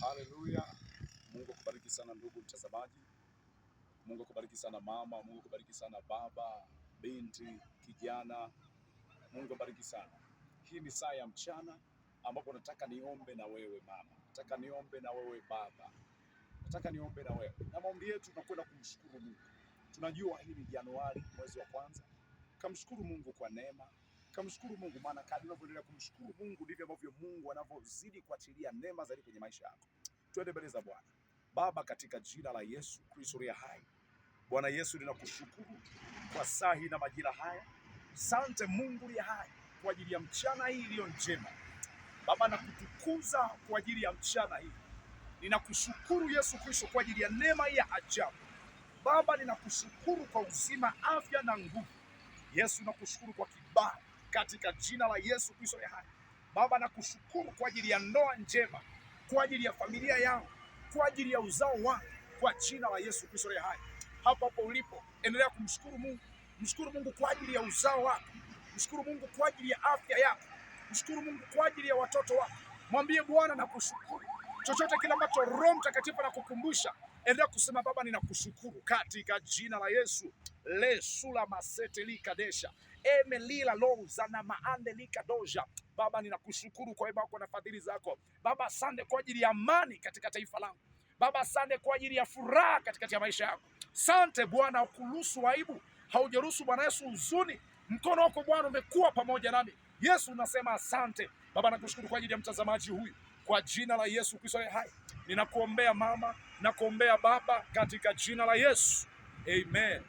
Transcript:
Haleluya. Mungu akubariki sana ndugu mtazamaji. Mungu akubariki sana mama, Mungu akubariki sana baba, binti, kijana. Mungu akubariki sana. Hii ni saa ya mchana ambapo nataka niombe na wewe mama. Nataka niombe na wewe baba. Nataka niombe na wewe. Na maombi yetu tunakwenda kumshukuru Mungu. Tunajua hii ni Januari, mwezi wa kwanza. Kamshukuru Mungu kwa neema. Kamshukuru Mungu maana kadri unavyoendelea kumshukuru Mungu ndivyo ambavyo Mungu anavyozidi kuachilia neema zaidi kwenye maisha yako. Twende mbele za Bwana. Baba, katika jina la Yesu Kristo aliye hai. Bwana Yesu, ninakushukuru kwa saa hii na majira haya. Asante Mungu aliye hai kwa ajili ya mchana hii iliyo njema. Baba, nakutukuza kwa ajili ya mchana hii. Ninakushukuru Yesu Kristo kwa ajili ya neema ya ajabu. Baba, ninakushukuru kwa uzima, afya na nguvu. Yesu, nakushukuru kwa kibali katika jina la Yesu Kristo aliye hai. Baba, nakushukuru kwa ajili ya ndoa njema, kwa ajili ya familia yangu, kwa ajili ya uzao wangu, kwa jina la Yesu Kristo aliye hai. Hapo hapo ulipo, endelea kumshukuru Mungu. Mshukuru Mungu kwa ajili ya uzao wako. Mshukuru Mungu kwa ajili ya afya yako. Mshukuru Mungu kwa ajili ya watoto wako. Mwambie Bwana nakushukuru. Chochote kile ambacho Roho Mtakatifu anakukumbusha, endelea kusema Baba ninakushukuru katika jina la Yesu. Lesula masete likadesha. Emelila lozana maande likadoja. Baba ninakushukuru kwa wema wako na fadhili zako. Baba asante kwa ajili ya amani katika taifa langu. Baba asante kwa ajili ya furaha katikati ya maisha yako. Asante Bwana, hukuruhusu aibu, haujaruhusu Bwana Yesu huzuni. Mkono wako Bwana umekuwa pamoja nami. Yesu nasema asante. Baba nakushukuru kwa ajili ya mtazamaji huyu. Kwa jina la Yesu Kristo aliye hai. Ninakuombea mama, nakuombea baba katika jina la Yesu. Amen.